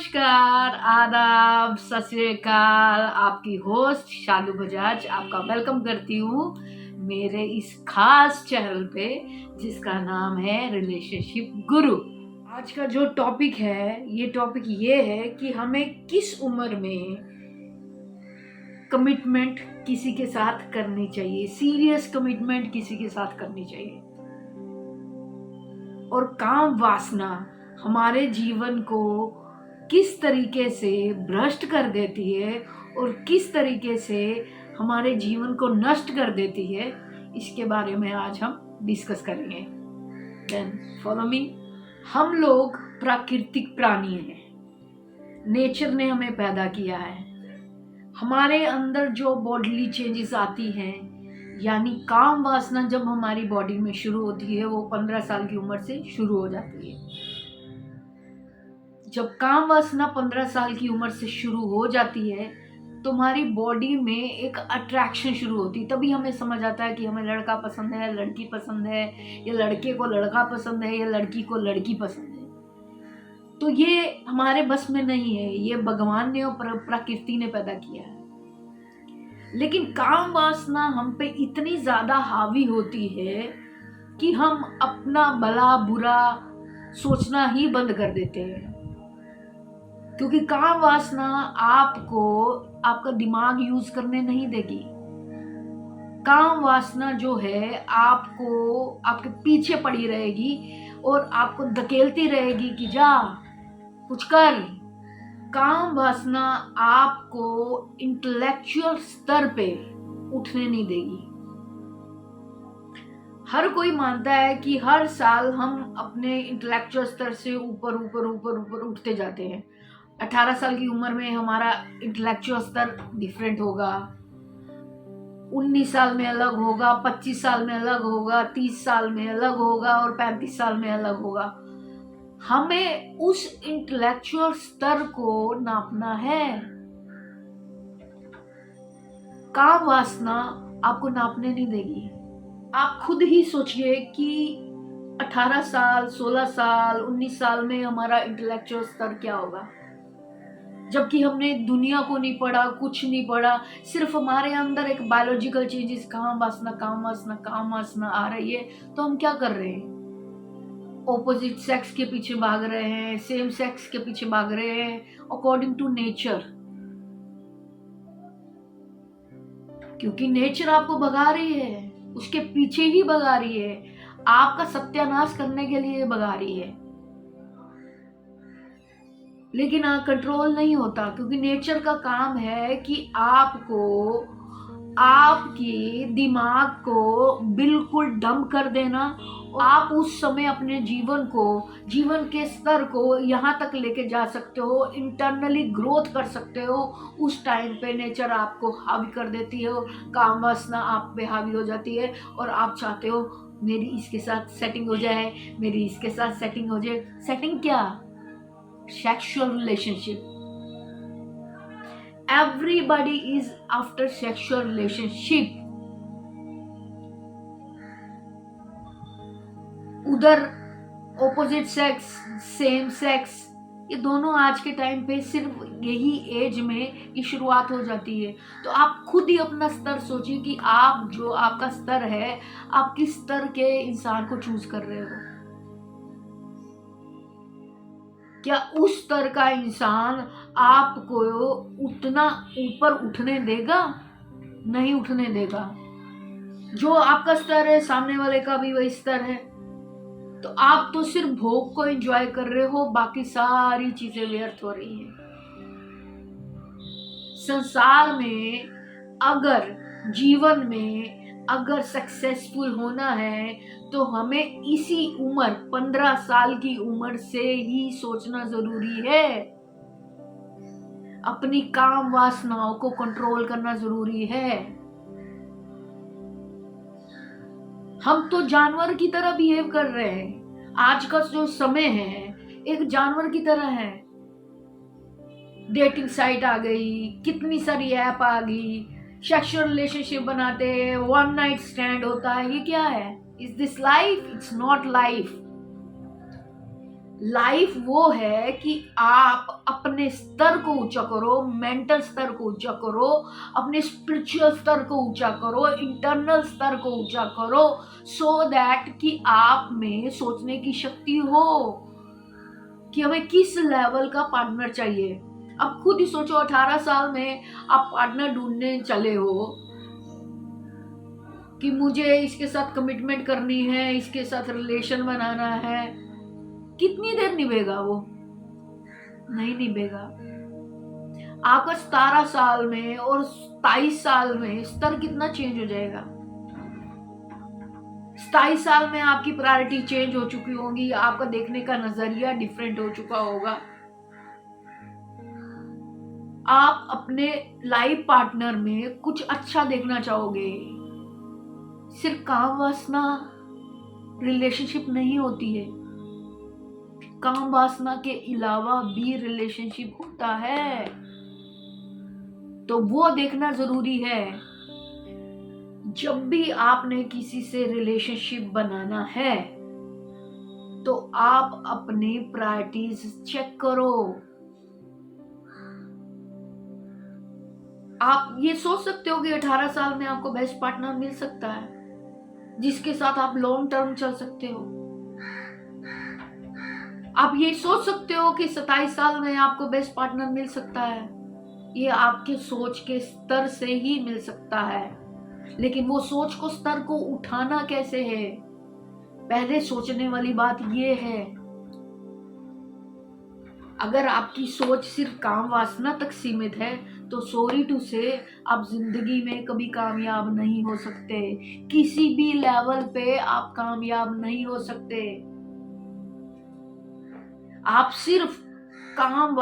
नमस्कार, आदाब, सत श्री अकाल। आपकी होस्ट शालू बजाज आपका वेलकम करती हूँ मेरे इस खास चैनल पे जिसका नाम है रिलेशनशिप गुरु। आज का जो टॉपिक है ये है कि हमें किस उम्र में कमिटमेंट किसी के साथ करनी चाहिए, सीरियस कमिटमेंट किसी के साथ करनी चाहिए। और काम वासना हमारे जीवन को किस तरीके से भ्रष्ट कर देती है और किस तरीके से हमारे जीवन को नष्ट कर देती है, इसके बारे में आज हम डिस्कस करेंगे। Then follow me. हम लोग प्राकृतिक प्राणी हैं। नेचर ने हमें पैदा किया है। हमारे अंदर जो बॉडीली चेंजेस आती हैं, यानी काम वासना जब हमारी बॉडी में शुरू होती है वो 15 साल की उम्र से शुरू हो जाती है। जब काम वासना 15 साल की उम्र से शुरू हो जाती है तो हमारी बॉडी में एक अट्रैक्शन शुरू होती है। तभी हमें समझ आता है कि हमें लड़का पसंद है, लड़की पसंद है, या लड़के को लड़का पसंद है, या लड़की को लड़की पसंद है। तो ये हमारे बस में नहीं है, ये भगवान ने और प्रकृति ने पैदा किया है। लेकिन काम वासना हम पे इतनी ज्यादा हावी होती है कि हम अपना भला बुरा सोचना ही बंद कर देते हैं, क्योंकि काम वासना आपको आपका दिमाग यूज करने नहीं देगी। काम वासना जो है आपको आपके पीछे पड़ी रहेगी और आपको धकेलती रहेगी कि जा कुछ कर। काम वासना आपको इंटेलेक्चुअल स्तर पे उठने नहीं देगी। हर कोई मानता है कि हर साल हम अपने इंटेलेक्चुअल स्तर से ऊपर ऊपर ऊपर ऊपर उठते जाते हैं। 18 साल की उम्र में हमारा इंटेलेक्चुअल स्तर डिफरेंट होगा, 19 साल में अलग होगा, 25 साल में अलग होगा, 30 साल में अलग होगा और 35 साल में अलग होगा। हमें उस इंटेलेक्चुअल स्तर को नापना है। काम वासना आपको नापने नहीं देगी। आप खुद ही सोचिए कि 18 साल, 16 साल, 19 साल में हमारा इंटेलेक्चुअल स्तर क्या होगा, जबकि हमने दुनिया को नहीं पढ़ा, कुछ नहीं पढ़ा। सिर्फ हमारे अंदर एक बायोलॉजिकल चेंजेस, काम वासना काम वासना काम वासना आ रही है। तो हम क्या कर रहे हैं? ऑपोजिट सेक्स के पीछे भाग रहे हैं, सेम सेक्स के पीछे भाग रहे हैं अकॉर्डिंग टू नेचर, क्योंकि नेचर आपको भगा रही है, उसके पीछे ही भगा रही है, आपका सत्यानाश करने के लिए भगा रही है। लेकिन कंट्रोल नहीं होता, क्योंकि नेचर का काम है कि आपको आपके दिमाग को बिल्कुल डंप कर देना। आप उस समय अपने जीवन के स्तर को यहाँ तक लेके जा सकते हो, इंटरनली ग्रोथ कर सकते हो। उस टाइम पे नेचर आपको हावी कर देती है, काम वासना आप पे हावी हो जाती है और आप चाहते हो मेरी इसके साथ सेटिंग हो जाए, मेरी इसके साथ सेटिंग हो जाए। सेटिंग क्या? Sexual relationship. Everybody is after sexual relationship. उधर ऑपोजिट सेक्स, सेम सेक्स, ये दोनों आज के टाइम पे सिर्फ यही एज में ये शुरुआत हो जाती है। तो आप खुद ही अपना स्तर सोचिए कि आप जो आपका स्तर है, आप किस स्तर के इंसान को चूज कर रहे हो। क्या उस स्तर का इंसान आपको उतना ऊपर उठने देगा? नहीं उठने देगा। जो आपका स्तर है, सामने वाले का भी वही स्तर है। तो आप तो सिर्फ भोग को एंजॉय कर रहे हो, बाकी सारी चीजें व्यर्थ हो रही हैं। संसार में अगर, जीवन में अगर सक्सेसफुल होना है तो हमें इसी उम्र 15 साल की उम्र से ही सोचना जरूरी है। अपनी काम वासनाओं को कंट्रोल करना जरूरी है। हम तो जानवर की तरह बिहेव कर रहे हैं। आज का जो समय है एक जानवर की तरह है। डेटिंग साइट आ गई, कितनी सारी ऐप आ गई, सेक्सुअल रिलेशनशिप बनाते हैं, वन नाइट स्टैंड होता है। ये क्या है? Is this life? It's not life. Life वो है कि आप अपने स्तर को ऊंचा करो, मेंटल स्तर को ऊंचा करो, अपने स्पिरिचुअल स्तर को ऊंचा करो, इंटरनल स्तर को ऊंचा करो, सो दैट कि आप में सोचने की शक्ति हो कि हमें किस लेवल का पार्टनर चाहिए। अब खुद ही सोचो, 18 साल में आप पार्टनर ढूंढने चले हो कि मुझे इसके साथ कमिटमेंट करनी है, इसके साथ रिलेशन बनाना है। कितनी देर निभेगा वो? नहीं निभेगा। आपका 17 साल में और 27 साल में स्तर कितना चेंज हो जाएगा। 27 साल में आपकी प्रायोरिटी चेंज हो चुकी होगी, आपका देखने का नजरिया डिफरेंट हो चुका होगा। आप अपने लाइफ पार्टनर में कुछ अच्छा देखना चाहोगे। सिर्फ काम वासना रिलेशनशिप नहीं होती है, काम वासना के अलावा भी रिलेशनशिप होता है, तो वो देखना जरूरी है। जब भी आपने किसी से रिलेशनशिप बनाना है तो आप अपनी प्रायोरिटीज चेक करो। आप ये सोच सकते हो कि 18 साल में आपको बेस्ट पार्टनर मिल सकता है जिसके साथ आप लॉन्ग टर्म चल सकते हो। आप ये सोच सकते हो कि 27 साल में आपको बेस्ट पार्टनर मिल सकता है। ये आपके सोच के स्तर से ही मिल सकता है, लेकिन वो सोच को स्तर को उठाना कैसे है, पहले सोचने वाली बात ये है। अगर आपकी सोच सिर्फ काम वासना तक सीमित है तो सॉरी टू से आप जिंदगी में कभी कामयाब नहीं हो सकते। किसी भी लेवल पे आप कामयाब नहीं हो सकते। आप सिर्फ काम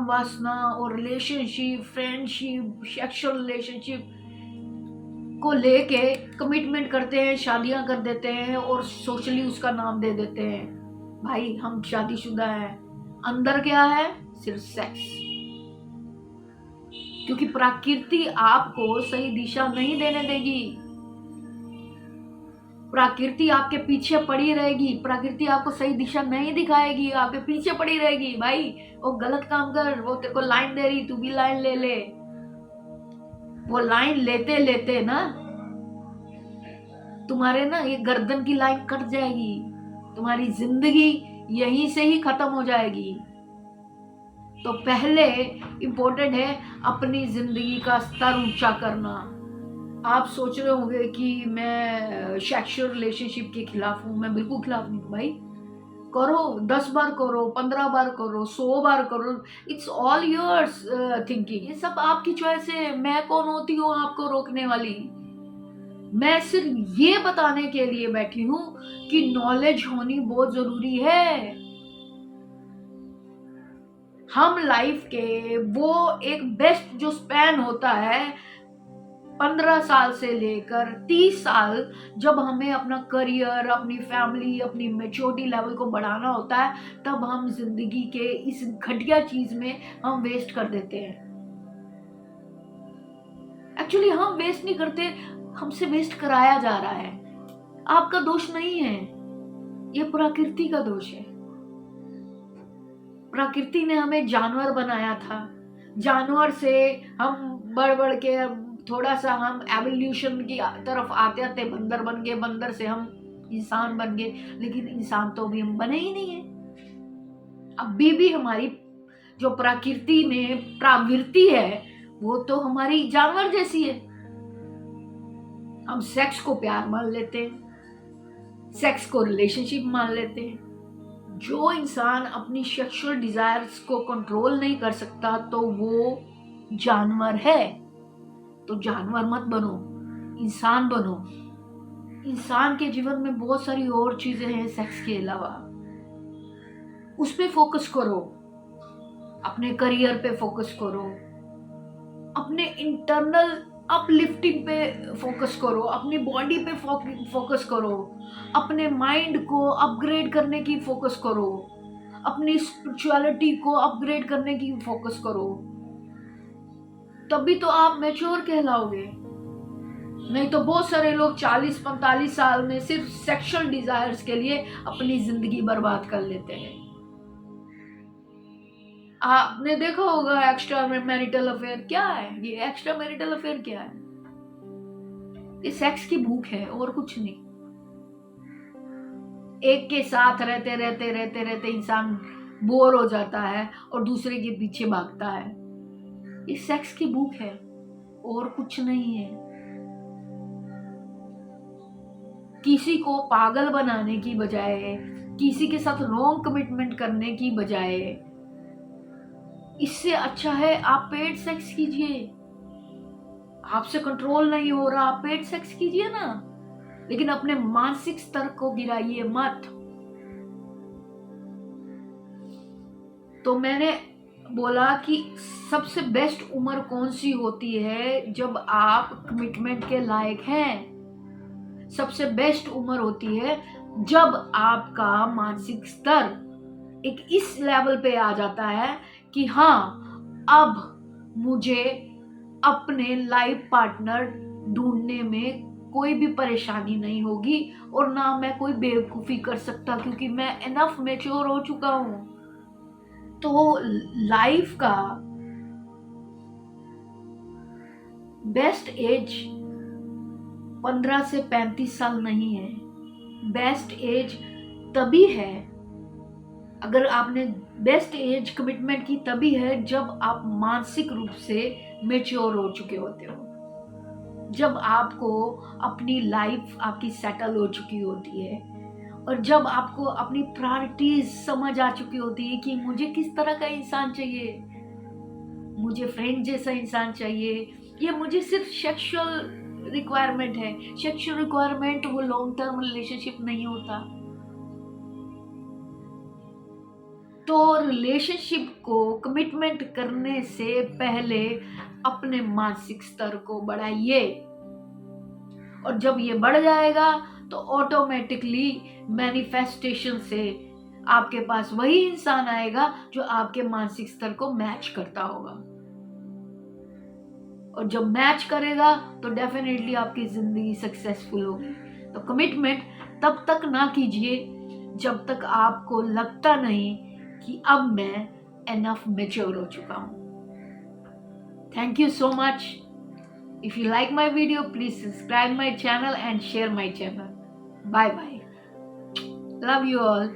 वासना और रिलेशनशिप, फ्रेंडशिप, सेक्सुअल रिलेशनशिप को लेके कमिटमेंट करते हैं, शादियां कर देते हैं और सोशली उसका नाम दे देते हैं, भाई हम शादीशुदा हैं। अंदर क्या है? सिर्फ सेक्स। क्योंकि प्रकृति आपको सही दिशा नहीं देने देगी। प्रकृति आपके पीछे पड़ी रहेगी, प्रकृति आपको सही दिशा नहीं दिखाएगी, आपके पीछे पड़ी रहेगी। भाई वो गलत काम कर, वो तेरे को लाइन दे रही, तू भी लाइन ले ले। वो लाइन लेते लेते ना तुम्हारे ना ये गर्दन की लाइन कट जाएगी, तुम्हारी जिंदगी यहीं से ही खत्म हो जाएगी। तो पहले इंपॉर्टेंट है अपनी जिंदगी का स्तर ऊंचा करना। आप सोच रहे होंगे कि मैं सेक्सुअल रिलेशनशिप के खिलाफ हूं। मैं बिल्कुल खिलाफ नहीं हूं भाई। करो, 10 बार करो, 15 बार करो, 100 बार करो, इट्स ऑल योर्स थिंकिंग। ये सब आपकी चॉइस है। मैं कौन होती हूँ आपको रोकने वाली? मैं सिर्फ ये बताने के लिए बैठी हूं कि नॉलेज होनी बहुत जरूरी है। हम लाइफ के वो एक बेस्ट जो स्पैन होता है 15 साल से लेकर 30 साल, जब हमें अपना करियर, अपनी फैमिली, अपनी मैच्योरिटी लेवल को बढ़ाना होता है, तब हम जिंदगी के इस घटिया चीज में हम वेस्ट कर देते हैं। एक्चुअली हम वेस्ट नहीं करते, हमसे वेस्ट कराया जा रहा है। आपका दोष नहीं है, ये प्रकृति का दोष है। प्रकृति ने हमें जानवर बनाया था, जानवर से हम बढ़ बढ़ के थोड़ा सा हम एवोल्यूशन की तरफ आते आते बंदर बन गए, बंदर से हम इंसान बन गए, लेकिन इंसान तो अभी हम बने ही नहीं है। अभी भी हमारी जो प्रकृति में प्रवृत्ति है वो तो हमारी जानवर जैसी है। हम सेक्स को प्यार मान लेते हैं, सेक्स को रिलेशनशिप मान लेते हैं। जो इंसान अपनी सेक्सुअल डिजायर्स को कंट्रोल नहीं कर सकता तो वो जानवर है। तो जानवर मत बनो, इंसान बनो। इंसान के जीवन में बहुत सारी और चीजें हैं सेक्स के अलावा, उस पे फोकस करो, अपने करियर पे फोकस करो, अपने इंटरनल अपलिफ्टिंग पे फोकस करो, अपनी बॉडी पे फोकस करो, अपने माइंड को अपग्रेड करने की फोकस करो, अपनी स्पिरिचुअलिटी को अपग्रेड करने की फोकस करो। तभी तो आप मैच्योर कहलाओगे। नहीं तो बहुत सारे लोग 40-45 साल में सिर्फ सेक्सुअल डिजायर्स के लिए अपनी जिंदगी बर्बाद कर लेते हैं। आपने देखा होगा एक्स्ट्रा मैरिटल अफेयर क्या है? ये एक्स्ट्रा मैरिटल अफेयर क्या है? ये सेक्स की भूख है और कुछ नहीं। एक के साथ रहते रहते रहते रहते इंसान बोर हो जाता है और दूसरे के पीछे भागता है। ये सेक्स की भूख है और कुछ नहीं है। किसी को पागल बनाने की बजाय, किसी के साथ रॉन्ग कमिटमेंट करने की बजाय, इससे अच्छा है आप पेड सेक्स कीजिए। आपसे कंट्रोल नहीं हो रहा, आप पेड सेक्स कीजिए ना, लेकिन अपने मानसिक स्तर को गिराइए मत। तो मैंने बोला कि सबसे बेस्ट उम्र कौन सी होती है? जब आप कमिटमेंट के लायक हैं। सबसे बेस्ट उम्र होती है जब आपका मानसिक स्तर एक इस लेवल पे आ जाता है कि हाँ, अब मुझे अपने लाइफ पार्टनर ढूंढने में कोई भी परेशानी नहीं होगी और ना मैं कोई बेवकूफ़ी कर सकता, क्योंकि मैं इनफ मैच्योर हो चुका हूं। तो लाइफ का बेस्ट एज 15 से 35 साल नहीं है। बेस्ट एज तभी है, अगर आपने बेस्ट एज कमिटमेंट की तभी है जब आप मानसिक रूप से मेच्योर हो चुके होते हो, जब आपको अपनी लाइफ आपकी सेटल हो चुकी होती है और जब आपको अपनी प्रायोरिटीज समझ आ चुकी होती है कि मुझे किस तरह का इंसान चाहिए। मुझे फ्रेंड जैसा इंसान चाहिए, ये मुझे सिर्फ सेक्सुअल रिक्वायरमेंट है। सेक्सुअल रिक्वायरमेंट वो लॉन्ग टर्म रिलेशनशिप नहीं होता। तो रिलेशनशिप को कमिटमेंट करने से पहले अपने मानसिक स्तर को बढ़ाइए, और जब ये बढ़ जाएगा तो ऑटोमेटिकली मैनिफेस्टेशन से आपके पास वही इंसान आएगा जो आपके मानसिक स्तर को मैच करता होगा, और जब मैच करेगा तो डेफिनेटली आपकी जिंदगी सक्सेसफुल होगी। तो कमिटमेंट तब तक ना कीजिए जब तक आपको लगता नहीं कि अब मैं एनफ मैच्योर हो चुका हूं। Thank you so much. If you like my video, please subscribe my channel and share my channel. Bye bye. Love you all.